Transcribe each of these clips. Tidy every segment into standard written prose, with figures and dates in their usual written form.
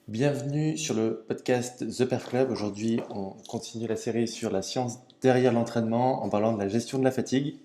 Bienvenue sur le podcast The Perf Club. Aujourd'hui, on continue la série sur la science derrière l'entraînement en parlant de la gestion de la fatigue.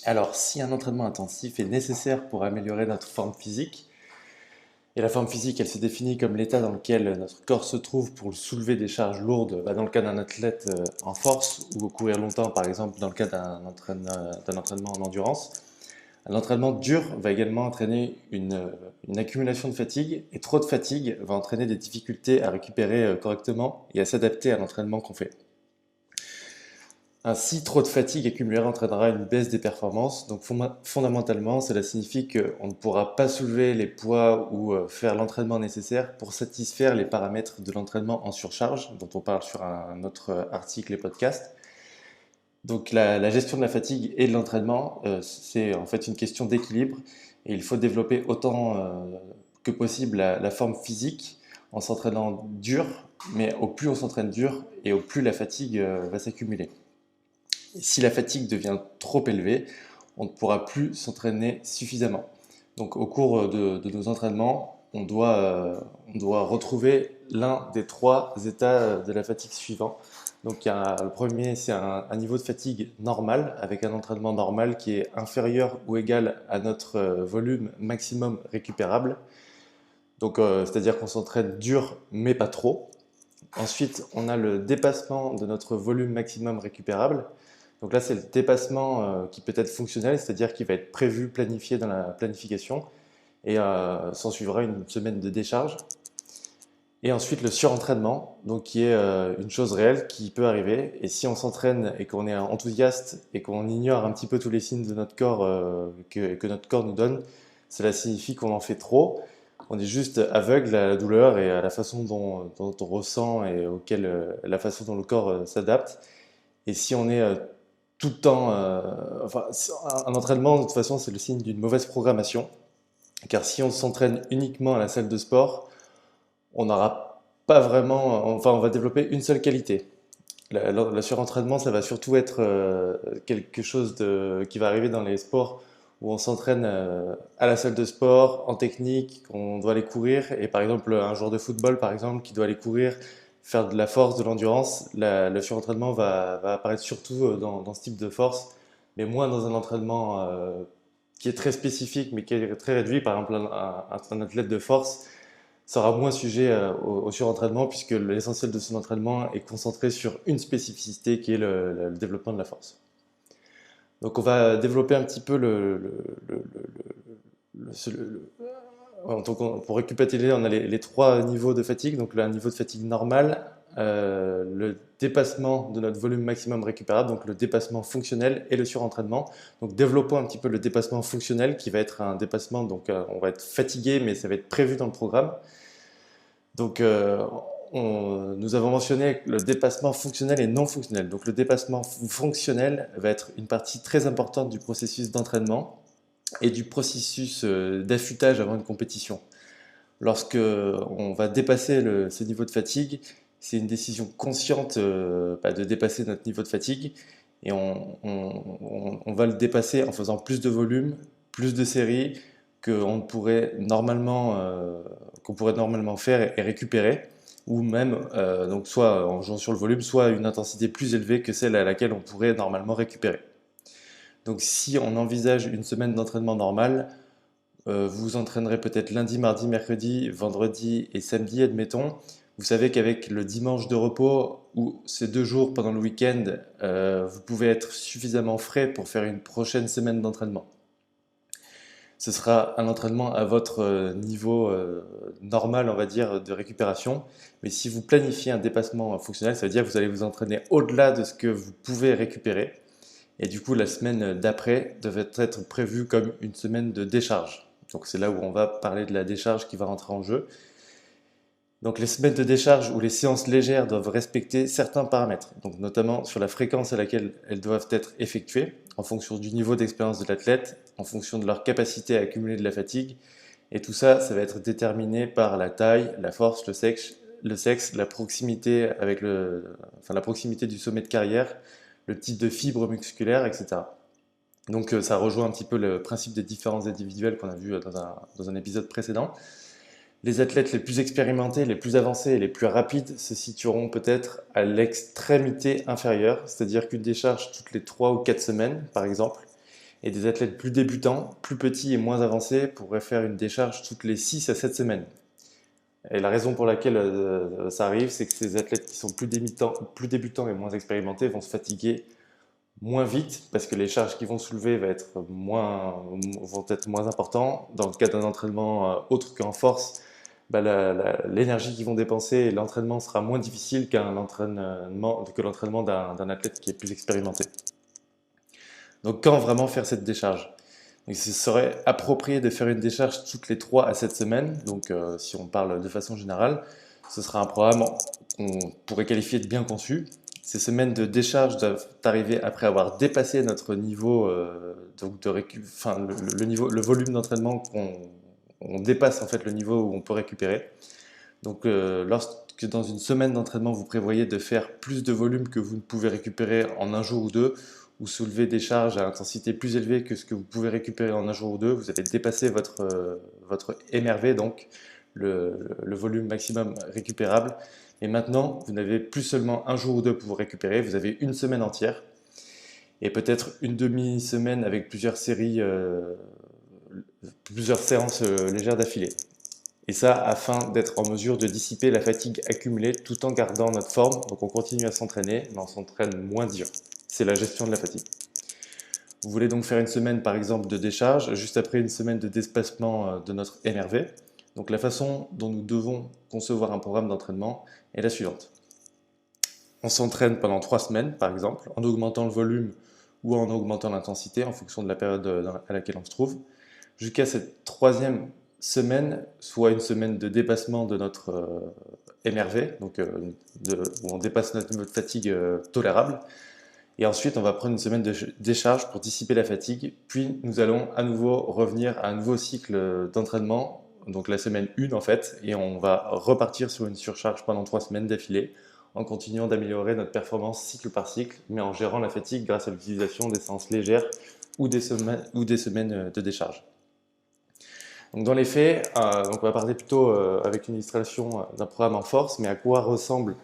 Alors, si un entraînement intensif est nécessaire pour améliorer notre forme physique, et la forme physique, elle se définit comme l'état dans lequel notre corps se trouve pour soulever des charges lourdes, dans le cas d'un athlète en force ou courir longtemps, par exemple, dans le cas d'un entraînement en endurance. Un entraînement dur va également entraîner une accumulation de fatigue, et trop de fatigue va entraîner des difficultés à récupérer correctement et à s'adapter à l'entraînement qu'on fait. Ainsi, trop de fatigue accumulée entraînera une baisse des performances. Donc fondamentalement, cela signifie qu'on ne pourra pas soulever les poids ou faire l'entraînement nécessaire pour satisfaire les paramètres de l'entraînement en surcharge, dont on parle sur un autre article et podcast. Donc la gestion de la fatigue et de l'entraînement, c'est en fait une question d'équilibre, et il faut développer autant que possible la forme physique en s'entraînant dur, mais au plus on s'entraîne dur et au plus la fatigue va s'accumuler. Si la fatigue devient trop élevée, on ne pourra plus s'entraîner suffisamment. Donc au cours de nos entraînements, on doit retrouver l'un des trois états de la fatigue suivants. Donc le premier, c'est un niveau de fatigue normal, avec un entraînement normal qui est inférieur ou égal à notre volume maximum récupérable. Donc c'est-à-dire qu'on s'entraîne dur mais pas trop. Ensuite, on a le dépassement de notre volume maximum récupérable. Donc là, c'est le dépassement qui peut être fonctionnel, c'est-à-dire qui va être prévu, planifié dans la planification, et s'en suivra une semaine de décharge. Et ensuite, le surentraînement, donc qui est une chose réelle qui peut arriver. Et si on s'entraîne et qu'on est enthousiaste et qu'on ignore un petit peu tous les signes de notre corps que notre corps nous donne, cela signifie qu'on en fait trop. On est juste aveugle à la douleur et à la façon dont on ressent et la façon dont le corps s'adapte. Et si on est tout le temps, enfin, un entraînement, de toute façon, c'est le signe d'une mauvaise programmation. Car si on s'entraîne uniquement à la salle de sport, on n'aura pas vraiment, enfin, on va développer une seule qualité. Le surentraînement, ça va surtout être quelque chose qui va arriver dans les sports où on s'entraîne à la salle de sport, en technique, qu'on doit aller courir. Et par exemple, un joueur de football, par exemple, qui doit aller courir, faire de la force, de l'endurance, le surentraînement va apparaître surtout dans ce type de force, mais moins dans un entraînement qui est très spécifique, mais qui est très réduit. Par exemple, un athlète de force sera moins sujet au surentraînement, puisque l'essentiel de son entraînement est concentré sur une spécificité qui est le développement de la force. Donc on va développer un petit peu pour récapituler, on a les trois niveaux de fatigue. Donc un niveau de fatigue normal, le dépassement de notre volume maximum récupérable, donc le dépassement fonctionnel, et le surentraînement. Donc développons un petit peu le dépassement fonctionnel, qui va être un dépassement, donc on va être fatigué, mais ça va être prévu dans le programme. Donc nous avons mentionné le dépassement fonctionnel et non fonctionnel. Donc le dépassement fonctionnel va être une partie très importante du processus d'entraînement et du processus d'affûtage avant une compétition. Lorsque on va dépasser ce niveau de fatigue, c'est une décision consciente de dépasser notre niveau de fatigue, et on va le dépasser en faisant plus de volume, plus de séries qu'on pourrait normalement faire et récupérer, ou même donc soit en jouant sur le volume, soit une intensité plus élevée que celle à laquelle on pourrait normalement récupérer. Donc si on envisage une semaine d'entraînement normale, vous vous entraînerez peut-être lundi, mardi, mercredi, vendredi et samedi, admettons. Vous savez qu'avec le dimanche de repos ou ces 2 jours pendant le week-end, vous pouvez être suffisamment frais pour faire une prochaine semaine d'entraînement. Ce sera un entraînement à votre niveau normal, on va dire, de récupération. Mais si vous planifiez un dépassement fonctionnel, ça veut dire que vous allez vous entraîner au-delà de ce que vous pouvez récupérer. Et du coup, la semaine d'après devait être prévue comme une semaine de décharge. Donc c'est là où on va parler de la décharge qui va rentrer en jeu. Donc les semaines de décharge ou les séances légères doivent respecter certains paramètres, donc notamment sur la fréquence à laquelle elles doivent être effectuées, en fonction du niveau d'expérience de l'athlète, en fonction de leur capacité à accumuler de la fatigue. Et tout ça, ça va être déterminé par la taille, la force, le sexe, la proximité la proximité du sommet de carrière, le type de fibre musculaire, etc. Donc ça rejoint un petit peu le principe des différences individuelles qu'on a vu dans un épisode précédent. Les athlètes les plus expérimentés, les plus avancés et les plus rapides se situeront peut-être à l'extrémité inférieure, c'est-à-dire qu'une décharge toutes les 3 ou 4 semaines, par exemple, et des athlètes plus débutants, plus petits et moins avancés pourraient faire une décharge toutes les 6 à 7 semaines. Et la raison pour laquelle ça arrive, c'est que ces athlètes qui sont plus débutants et moins expérimentés vont se fatiguer moins vite parce que les charges qu'ils vont soulever vont être moins importantes. Dans le cas d'un entraînement autre qu'en force, bah, l'énergie qu'ils vont dépenser et l'entraînement sera moins difficile que l'entraînement d'un athlète qui est plus expérimenté. Donc quand vraiment faire cette décharge? Donc, ce serait approprié de faire une décharge toutes les 3 à 7 semaines. Donc si on parle de façon générale, ce sera un programme qu'on pourrait qualifier de bien conçu. Ces semaines de décharge doivent arriver après avoir dépassé notre niveau, le volume d'entraînement on dépasse en fait le niveau où on peut récupérer. Donc lorsque dans une semaine d'entraînement vous prévoyez de faire plus de volume que vous ne pouvez récupérer en un jour ou deux, ou soulever des charges à intensité plus élevée que ce que vous pouvez récupérer en un jour ou deux, vous allez dépasser votre MRV, donc le volume maximum récupérable. Et maintenant, vous n'avez plus seulement un jour ou deux pour vous récupérer, vous avez une semaine entière et peut-être une demi-semaine avec plusieurs séances légères d'affilée. Et ça, afin d'être en mesure de dissiper la fatigue accumulée tout en gardant notre forme. Donc on continue à s'entraîner, mais on s'entraîne moins dur. C'est la gestion de la fatigue. Vous voulez donc faire une semaine par exemple de décharge, juste après une semaine de dépassement de notre MRV. Donc la façon dont nous devons concevoir un programme d'entraînement est la suivante. On s'entraîne pendant 3 semaines par exemple, en augmentant le volume ou en augmentant l'intensité en fonction de la période à laquelle on se trouve. Jusqu'à cette troisième semaine, soit une semaine de dépassement de notre MRV, donc où on dépasse notre niveau de fatigue tolérable. Et ensuite, on va prendre une semaine de décharge pour dissiper la fatigue. Puis, nous allons à nouveau revenir à un nouveau cycle d'entraînement, donc la semaine 1 en fait, et on va repartir sur une surcharge pendant 3 semaines d'affilée, en continuant d'améliorer notre performance cycle par cycle, mais en gérant la fatigue grâce à l'utilisation des séances légères ou des semaines de décharge. Donc dans les faits, donc on va parler plutôt avec une illustration d'un programme en force, mais à quoi ressemble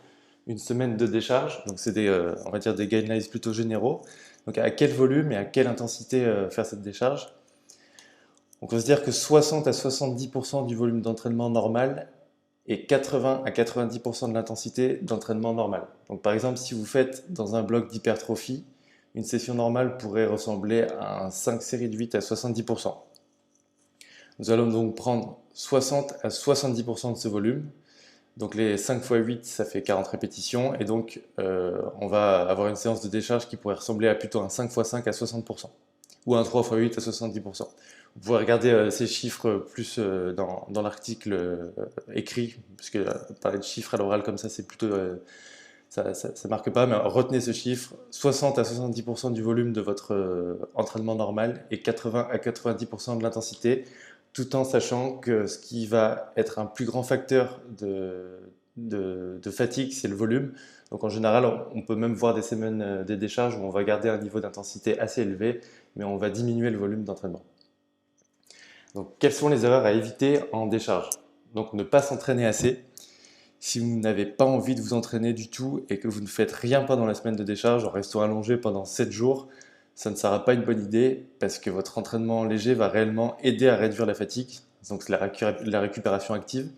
une semaine de décharge? Donc c'est on va dire des guidelines plutôt généraux. Donc à quel volume et à quelle intensité faire cette décharge? Donc on va se dire que 60 à 70% du volume d'entraînement normal et 80 à 90% de l'intensité d'entraînement normal. Donc par exemple, si vous faites dans un bloc d'hypertrophie, une session normale pourrait ressembler à un 5 séries de 8 à 70%. Nous allons donc prendre 60 à 70% de ce volume. Donc les 5 x 8, ça fait 40 répétitions. Et donc on va avoir une séance de décharge qui pourrait ressembler à plutôt un 5 x 5 à 60%. Ou un 3 x 8 à 70%. Vous pouvez regarder ces chiffres plus dans l'article écrit, parce que parler de chiffres à l'oral comme ça, c'est plutôt... ça marque pas, mais retenez ce chiffre, 60 à 70% du volume de votre entraînement normal et 80 à 90% de l'intensité, tout en sachant que ce qui va être un plus grand facteur de fatigue, c'est le volume. Donc en général, on peut même voir des semaines des décharges où on va garder un niveau d'intensité assez élevé, mais on va diminuer le volume d'entraînement. Donc quelles sont les erreurs à éviter en décharge? Donc ne pas s'entraîner assez. Si vous n'avez pas envie de vous entraîner du tout et que vous ne faites rien pendant la semaine de décharge en restant allongé pendant 7 jours, ça ne sera pas une bonne idée parce que votre entraînement léger va réellement aider à réduire la fatigue, donc c'est la récupération active.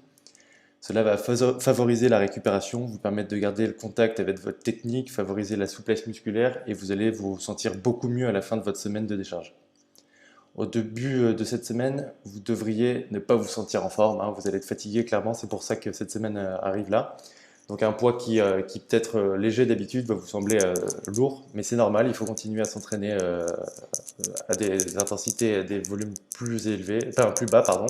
Cela va favoriser la récupération, vous permettre de garder le contact avec votre technique, favoriser la souplesse musculaire et vous allez vous sentir beaucoup mieux à la fin de votre semaine de décharge. Au début de cette semaine, vous devriez ne pas vous sentir en forme, hein, vous allez être fatigué clairement, c'est pour ça que cette semaine arrive là. Donc un poids qui peut-être léger d'habitude va vous sembler lourd, mais c'est normal, il faut continuer à s'entraîner à des intensités, à des volumes plus élevés, enfin plus bas, pardon,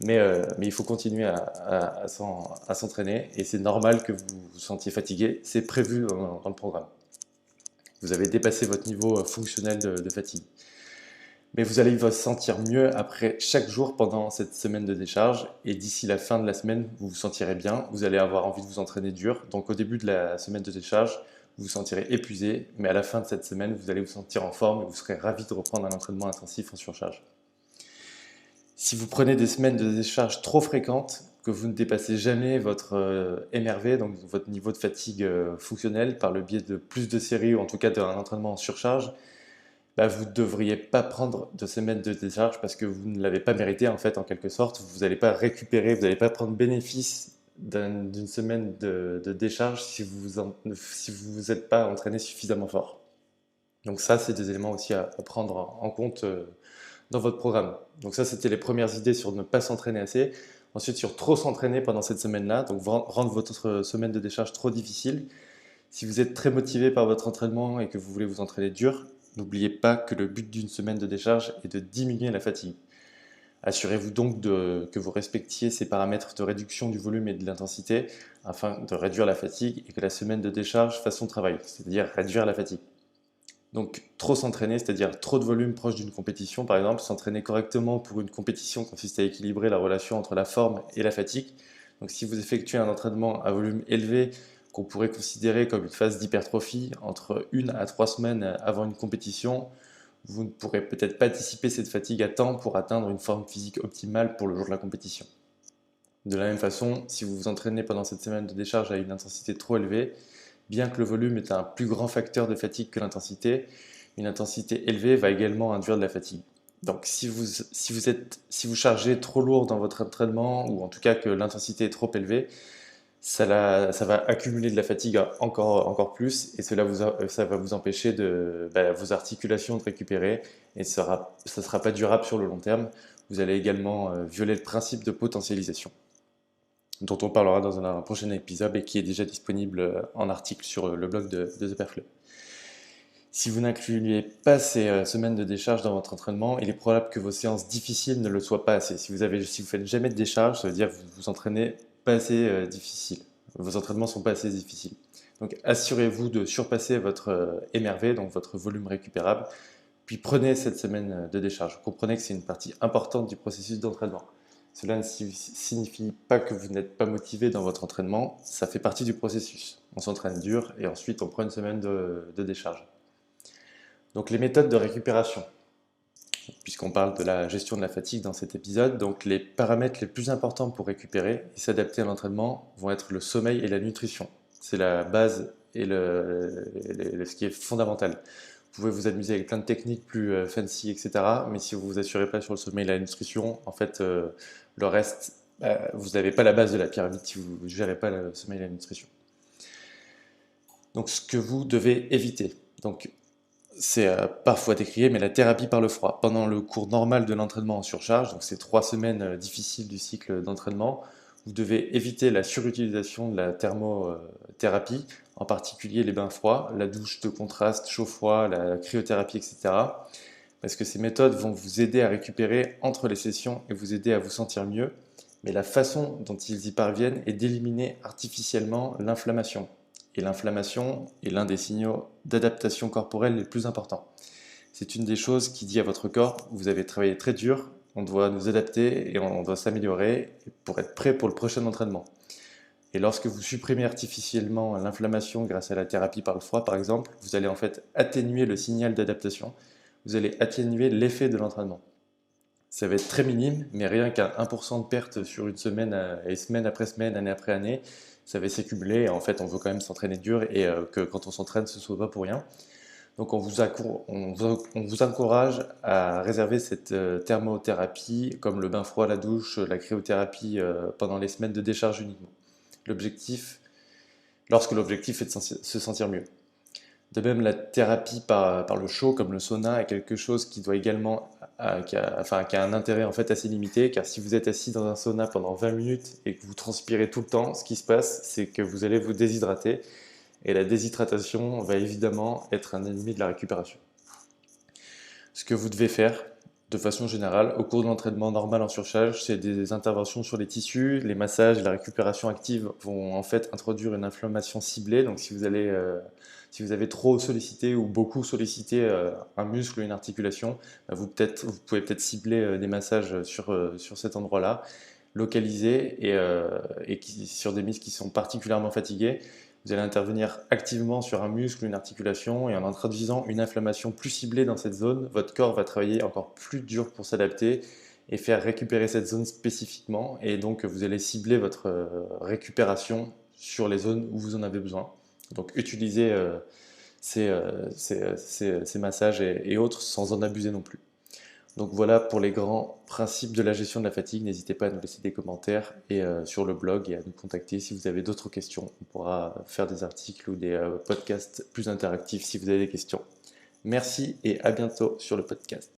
mais il faut continuer à s'entraîner et c'est normal que vous vous sentiez fatigué, c'est prévu dans le programme. Vous avez dépassé votre niveau fonctionnel de fatigue. Mais vous allez vous sentir mieux après chaque jour pendant cette semaine de décharge et d'ici la fin de la semaine, vous vous sentirez bien, vous allez avoir envie de vous entraîner dur. Donc au début de la semaine de décharge, vous vous sentirez épuisé, mais à la fin de cette semaine, vous allez vous sentir en forme et vous serez ravi de reprendre un entraînement intensif en surcharge. Si vous prenez des semaines de décharge trop fréquentes, que vous ne dépassez jamais votre MRV, donc votre niveau de fatigue fonctionnelle, par le biais de plus de séries ou en tout cas d'un entraînement en surcharge, bah, vous ne devriez pas prendre de semaine de décharge parce que vous ne l'avez pas mérité en fait en quelque sorte. Vous n'allez pas récupérer, vous n'allez pas prendre bénéfice d'une semaine de décharge si vous vous êtes pas entraîné suffisamment fort. Donc ça, c'est des éléments aussi à prendre en compte dans votre programme. Donc ça, c'était les premières idées sur ne pas s'entraîner assez. Ensuite, sur trop s'entraîner pendant cette semaine-là, donc rendre votre semaine de décharge trop difficile. Si vous êtes très motivé par votre entraînement et que vous voulez vous entraîner dur, n'oubliez pas que le but d'une semaine de décharge est de diminuer la fatigue. Assurez-vous donc que vous respectiez ces paramètres de réduction du volume et de l'intensité afin de réduire la fatigue et que la semaine de décharge fasse son travail, c'est-à-dire réduire la fatigue. Donc trop s'entraîner, c'est-à-dire trop de volume proche d'une compétition par exemple, s'entraîner correctement pour une compétition consiste à équilibrer la relation entre la forme et la fatigue. Donc si vous effectuez un entraînement à volume élevé qu'on pourrait considérer comme une phase d'hypertrophie entre 1 à 3 semaines avant une compétition, vous ne pourrez peut-être pas dissiper cette fatigue à temps pour atteindre une forme physique optimale pour le jour de la compétition. De la même façon, si vous vous entraînez pendant cette semaine de décharge à une intensité trop élevée, bien que le volume est un plus grand facteur de fatigue que l'intensité, une intensité élevée va également induire de la fatigue. Donc si vous chargez trop lourd dans votre entraînement, ou en tout cas que l'intensité est trop élevée, ça va accumuler de la fatigue encore plus, et ça va vous empêcher vos articulations de récupérer, et ça ne sera pas durable sur le long terme. Vous allez également violer le principe de potentialisation, dont on parlera dans un prochain épisode et qui est déjà disponible en article sur le blog de The Perflow. Si vous n'incluez pas ces semaines de décharge dans votre entraînement, il est probable que vos séances difficiles ne le soient pas assez. Si vous faites jamais de décharge, ça veut dire que vous vous entraînez pas assez difficile. Vos entraînements sont pas assez difficiles. Donc assurez-vous de surpasser votre MRV, donc votre volume récupérable, puis prenez cette semaine de décharge. Comprenez que c'est une partie importante du processus d'entraînement. Cela ne signifie pas que vous n'êtes pas motivé dans votre entraînement, ça fait partie du processus. On s'entraîne dur et ensuite on prend une semaine de décharge. Donc les méthodes de récupération, puisqu'on parle de la gestion de la fatigue dans cet épisode, donc les paramètres les plus importants pour récupérer et s'adapter à l'entraînement vont être le sommeil et la nutrition. C'est la base et ce qui est fondamental. Vous pouvez vous amuser avec plein de techniques plus fancy, etc. Mais si vous ne vous assurez pas sur le sommeil et la nutrition, en fait, le reste, vous n'avez pas la base de la pyramide si vous ne gérez pas le sommeil et la nutrition. Donc, ce que vous devez éviter. Donc, c'est parfois décrié, mais la thérapie par le froid. Pendant le cours normal de l'entraînement en surcharge, donc ces 3 semaines difficiles du cycle d'entraînement, vous devez éviter la surutilisation de la thermothérapie, en particulier les bains froids, la douche de contraste chaud-froid, la cryothérapie, etc. Parce que ces méthodes vont vous aider à récupérer entre les sessions et vous aider à vous sentir mieux, mais la façon dont ils y parviennent est d'éliminer artificiellement l'inflammation. Et l'inflammation est l'un des signaux d'adaptation corporelle les plus importants. C'est une des choses qui dit à votre corps, vous avez travaillé très dur, on doit nous adapter et on doit s'améliorer pour être prêt pour le prochain entraînement. Et lorsque vous supprimez artificiellement l'inflammation grâce à la thérapie par le froid, par exemple, vous allez en fait atténuer le signal d'adaptation, vous allez atténuer l'effet de l'entraînement. Ça va être très minime, mais rien qu'à 1% de perte sur une semaine, et semaine après semaine, année après année, ça va s'accumuler. Et en fait, on veut quand même s'entraîner dur et que quand on s'entraîne, ce ne soit pas pour rien. Donc, on vous encourage à réserver cette thermothérapie, comme le bain froid, la douche, la cryothérapie, pendant les semaines de décharge uniquement. Lorsque l'objectif est de se sentir mieux. De même, la thérapie par le chaud, comme le sauna, est quelque chose qui doit également, qui a un intérêt en fait assez limité, car si vous êtes assis dans un sauna pendant 20 minutes et que vous transpirez tout le temps, ce qui se passe, c'est que vous allez vous déshydrater, et la déshydratation va évidemment être un ennemi de la récupération. Ce que vous devez faire, de façon générale, au cours de l'entraînement normal en surcharge, c'est des interventions sur les tissus, les massages, la récupération active vont en fait introduire une inflammation ciblée. Donc si vous avez trop sollicité ou beaucoup sollicité un muscle ou une articulation, vous pouvez peut-être cibler des massages sur cet endroit-là, localisés et sur des muscles qui sont particulièrement fatigués. Vous allez intervenir activement sur un muscle ou une articulation et en introduisant une inflammation plus ciblée dans cette zone, votre corps va travailler encore plus dur pour s'adapter et faire récupérer cette zone spécifiquement. Et donc, vous allez cibler votre récupération sur les zones où vous en avez besoin. Donc, utilisez ces massages et autres sans en abuser non plus. Donc voilà pour les grands principes de la gestion de la fatigue. N'hésitez pas à nous laisser des commentaires et sur le blog et à nous contacter si vous avez d'autres questions. On pourra faire des articles ou des podcasts plus interactifs si vous avez des questions. Merci et à bientôt sur le podcast.